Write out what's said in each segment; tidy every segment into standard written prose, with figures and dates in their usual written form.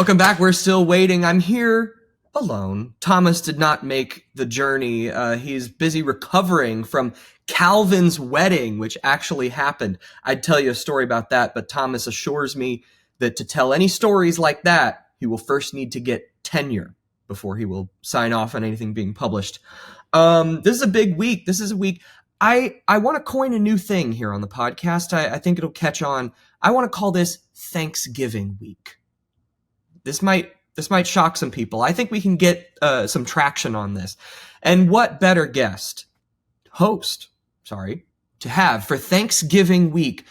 Welcome back. We're still waiting. I'm here alone. Thomas did not make the journey. He's busy recovering from Calvin's wedding, which actually happened. I'd tell you a story about that, but Thomas assures me that to tell any stories like that, he will first need to get tenure before he will sign off on anything being published. This is a big week. This is a week. I want to coin a new thing here on the podcast. I think it'll catch on. I want to call this Thanksgiving week. This might shock some people. I think we can get some traction on this. And what better host, to have for Thanksgiving week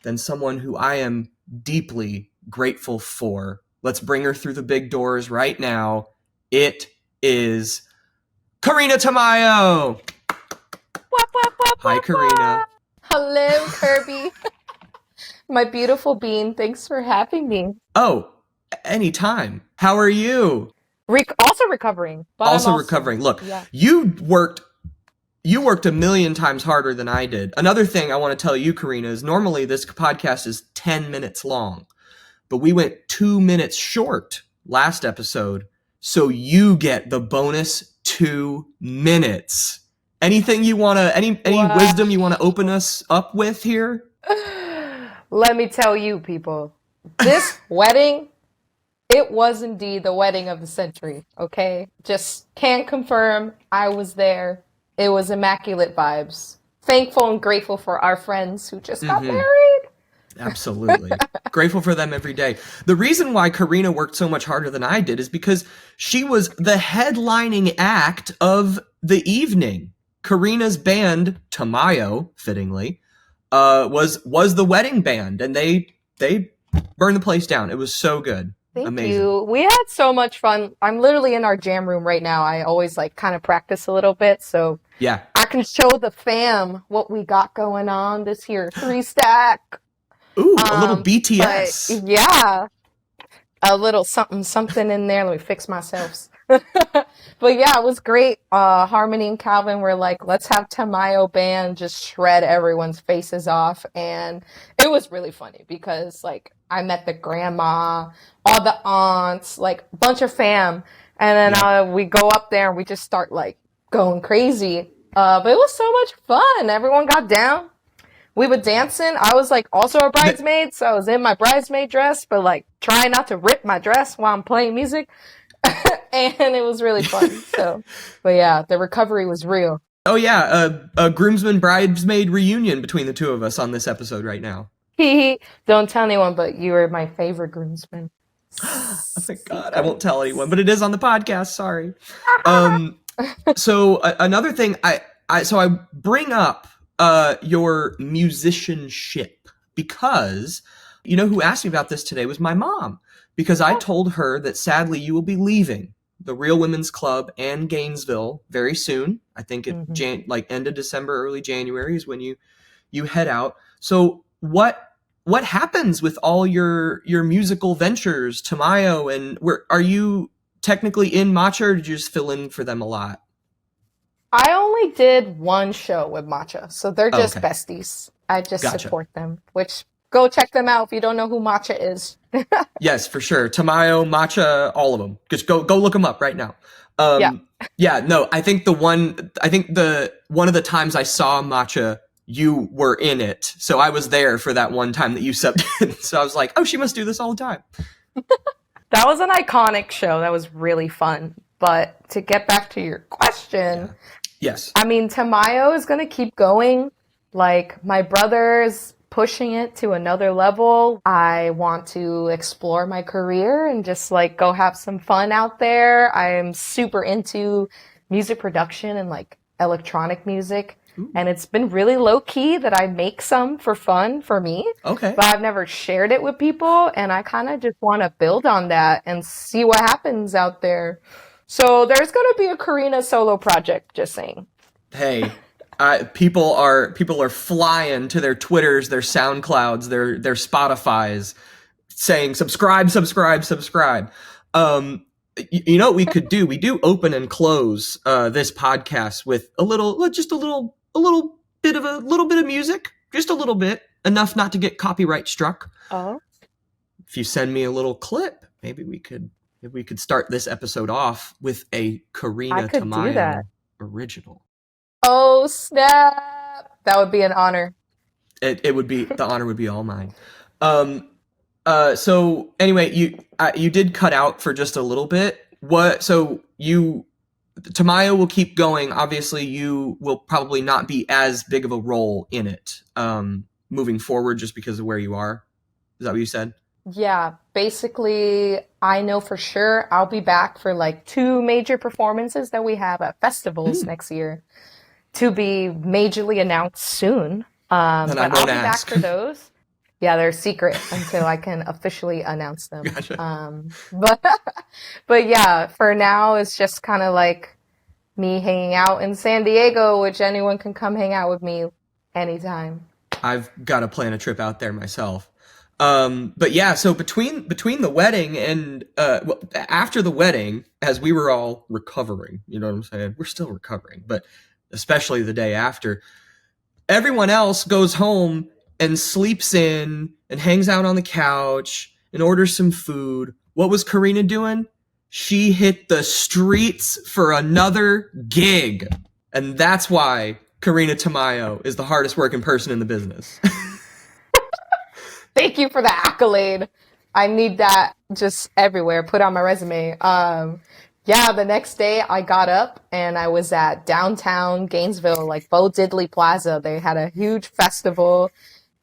than someone who I am deeply grateful for. Let's bring her through the big doors right now. It is Karina Tamayo. Hi, Karina. Hello, Kirby. My beautiful bean. Thanks for having me. Oh, anytime. How are you? Also recovering. But also recovering. Look, yeah. You worked a million times harder than I did. Another thing I want to tell you, Karina, is normally this podcast is 10 minutes long, but we went 2 minutes short last episode, so you get the bonus 2 minutes. Anything you want to, any wisdom you want to open us up with here? Let me tell you, people, this wedding, it was indeed the wedding of the century, okay? Just can confirm I was there. It was immaculate vibes. Thankful and grateful for our friends who just got married. Absolutely. Grateful for them every day. The reason why Karina worked so much harder than I did is because she was the headlining act of the evening. Karina's band, Tamayo, fittingly, was the wedding band, and they burned the place down. It was so good. Thank you. We had so much fun. I'm literally in our jam room right now. I always kind of practice a little bit, so yeah, I can show the fam what we got going on this year. 3-stack. Ooh, a little BTS. Yeah, a little something in there. Let me fix myself. But yeah, it was great. Harmony and Calvin were like, let's have Tamayo band just shred everyone's faces off. And it was really funny because I met the grandma, all the aunts, a bunch of fam. And then we go up there and we just start going crazy. But it was so much fun. Everyone got down. We were dancing. I was also a bridesmaid. So I was in my bridesmaid dress, but trying not to rip my dress while I'm playing music. And it was really fun. But yeah, the recovery was real. Oh yeah, a groomsman bridesmaid reunion between the two of us on this episode right now. Don't tell anyone, but you were my favorite groomsman. Oh my God, I won't tell anyone, but it is on the podcast. Sorry. So another thing, I bring up your musicianship because you know who asked me about this today was my mom. Because I told her that sadly you will be leaving the Real Women's Club and Gainesville very soon. I think end of December, early January is when you head out. So what happens with all your musical ventures, Tamayo, and are you technically in Matcha, or did you just fill in for them a lot? I only did one show with Matcha, so they're just besties. I just support them, which go check them out if you don't know who Matcha is. Yes, for sure. Tamayo, Matcha, all of them. Just go look them up right now. Yeah, no, I think one of the times I saw Matcha, you were in it. So I was there for that one time that you subbed in. So I was like, oh, she must do this all the time. That was an iconic show. That was really fun. But to get back to your question, yes. I mean, Tamayo is going to keep going. My brother's pushing it to another level. I want to explore my career and just go have some fun out there. I'm super into music production and electronic music. Ooh. And it's been really low key that I make some for fun for me. Okay. But I've never shared it with people, and I kind of just want to build on that and see what happens out there. So there's going to be a Karina solo project, just saying. Hey, people are flying to their Twitters, their SoundClouds, their Spotifys, saying subscribe. You know what we could do? We do open and close this podcast with a little bit of music, just a little bit, enough not to get copyright struck. Oh. If you send me a little clip, maybe we could start this episode off with a I Karina could do that. Tamayo original. Oh, snap. That would be an honor. It would be, the honor would be all mine. So anyway, you did cut out for just a little bit. Tamayo will keep going. Obviously, you will probably not be as big of a role in it moving forward just because of where you are. Is that what you said? Yeah, basically, I know for sure I'll be back for like two major performances that we have at festivals next year to be majorly announced soon. Then I But I'll won't be back ask. for those. Yeah, they're secret until I can officially announce them. Gotcha. But but yeah, for now it's just kind of like me hanging out in San Diego, which anyone can come hang out with me anytime. I've got to plan a trip out there myself. But yeah, so between the wedding and well, after the wedding, as we were all recovering, you know what I'm saying? We're still recovering, but especially the day after, everyone else goes home and sleeps in and hangs out on the couch and orders some food. What was Karina doing? She hit the streets for another gig. And that's why Karina Tamayo is the hardest working person in the business. Thank you for the accolade. I need that just everywhere. Put on my resume. Yeah, the next day I got up and I was at downtown Gainesville, like Bo Diddley Plaza. They had a huge festival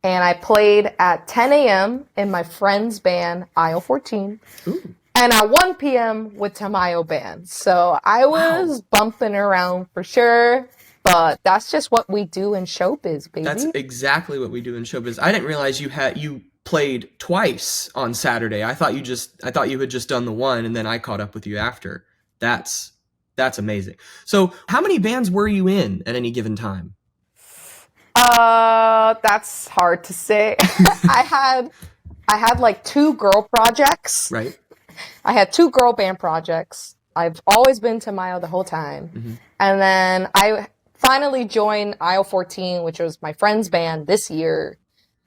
and I played at 10 a.m. in my friend's band, Aisle 14. Ooh. And at 1 p.m. with Tamayo Band. So I was bumping around for sure. But that's just what we do in showbiz, baby. That's exactly what we do in showbiz. I didn't realize you played twice on Saturday. I thought you had just done the one and then I caught up with you after. That's amazing. So how many bands were you in at any given time? That's hard to say. I had like two girl projects. Right. I had two girl band projects. I've always been Tamayo the whole time. Mm-hmm. And then I finally joined Aisle 14, which was my friend's band this year.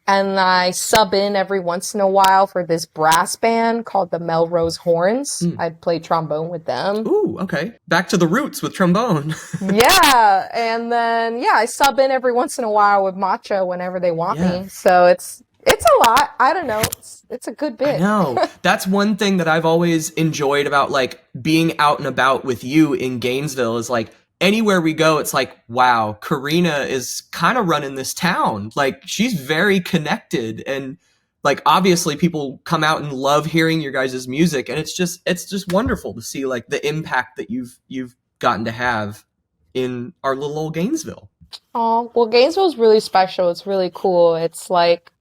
And I sub in every once in a while for this brass band called the Melrose Horns. I play trombone with them. Ooh, okay. Back to the roots with trombone. Yeah. And then, yeah, I sub in every once in a while with Macho whenever they want me. So it's a lot. I don't know. It's a good bit. No, that's one thing that I've always enjoyed about like being out and about with you in Gainesville is like anywhere we go, it's like, wow, Karina is kind of running this town. Like she's very connected and like obviously people come out and love hearing your guys' music and it's just wonderful to see like the impact that you've gotten to have in our little old Gainesville. Oh, well, Gainesville's really special. It's really cool. It's like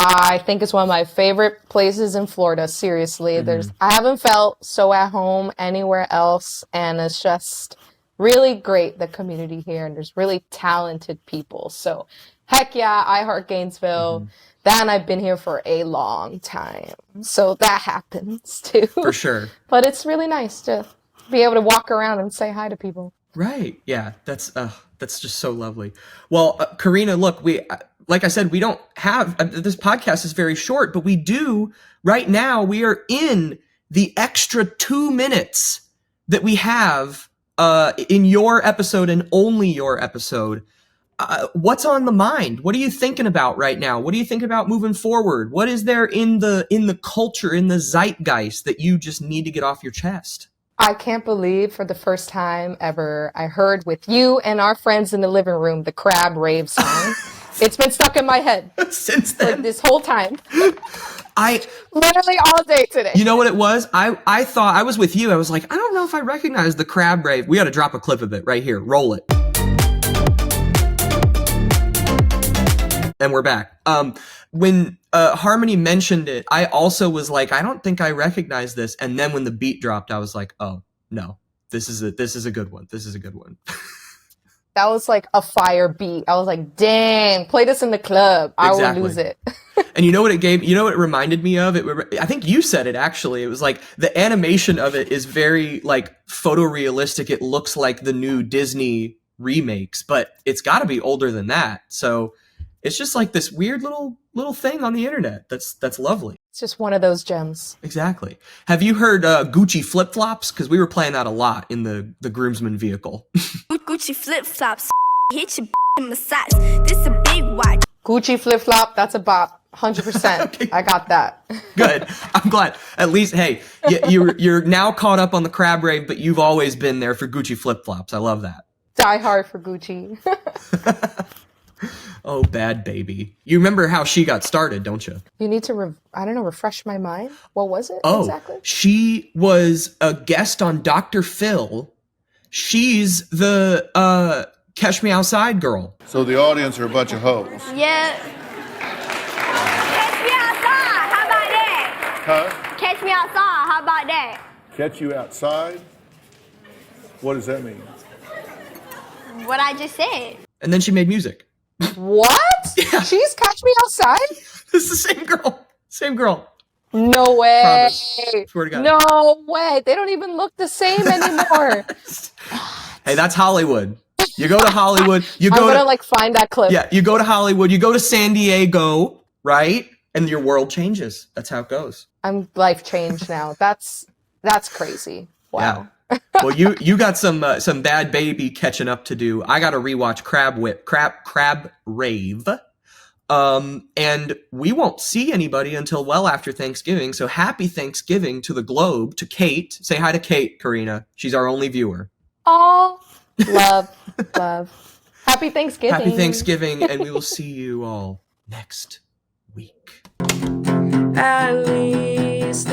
I think it's one of my favorite places in Florida. Seriously, I haven't felt so at home anywhere else, and it's just really great, the community here, and there's really talented people. So, heck yeah, I heart Gainesville. Then I've been here for a long time, so that happens too. For sure. But it's really nice to be able to walk around and say hi to people. Right. Yeah. That's just so lovely. Well, Karina, look, like I said, we don't have this podcast is very short, but we do right now. We are in the extra 2 minutes that we have in your episode and only your episode. What's on the mind? What are you thinking about right now? What do you think about moving forward? What is there in the culture, in the zeitgeist that you just need to get off your chest? I can't believe for the first time ever, I heard with you and our friends in the living room, the Crab Rave song. It's been stuck in my head since then. For this whole time. I literally all day today. You know what it was? I thought I was with you. I was like, I don't know if I recognize the Crab Rave. We got to drop a clip of it right here. Roll it. And we're back. When Harmony mentioned it, I also was like, I don't think I recognize this. And then when the beat dropped, I was like, oh no, this is a good one. This is a good one. That was like a fire beat. I was like, dang, play this in the club. Exactly. I will lose it. And you know what it gave? You know what it reminded me of? I think you said it actually. It was like the animation of it is very like photorealistic. It looks like the new Disney remakes, but it's got to be older than that. So it's just like this weird little thing on the internet. That's lovely. It's just one of those gems. Exactly. Have you heard Gucci flip flops? Because we were playing that a lot in the groomsman vehicle. Gucci flip flops, hit your in the sides. This a big watch. Gucci flip flop, that's a bop. 100%. Okay. I got that. Good. I'm glad. At least, hey, you're now caught up on the crab rave, but you've always been there for Gucci flip flops. I love that. Die hard for Gucci. Oh, bad baby. You remember how she got started, don't you? You need to, refresh my mind. What was it exactly? She was a guest on Dr. Phil. She's the Catch Me Outside girl. So the audience are a bunch of hoes. Yeah. Catch me outside. How about that? Huh? Catch me outside. How about that? Catch you outside? What does that mean? What I just said. And then she made music. What? Yeah. She's Catch Me Outside? It's the same girl. Same girl. No way. Promise. Swear to God. No way. They don't even look the same anymore. Hey, that's Hollywood. You go to Hollywood. You I'm go gonna find that clip. Yeah, you go to Hollywood. You go to San Diego, right? And your world changes. That's how it goes. I'm life changed now. That's crazy. Wow. Yeah. Well, you got some bad baby catching up to do. I got to rewatch Crab Rave. And we won't see anybody until well after Thanksgiving. So happy Thanksgiving to the globe, to Kate. Say hi to Kate, Karina. She's our only viewer. Oh, love. Happy Thanksgiving. Happy Thanksgiving, and we will see you all next week. At least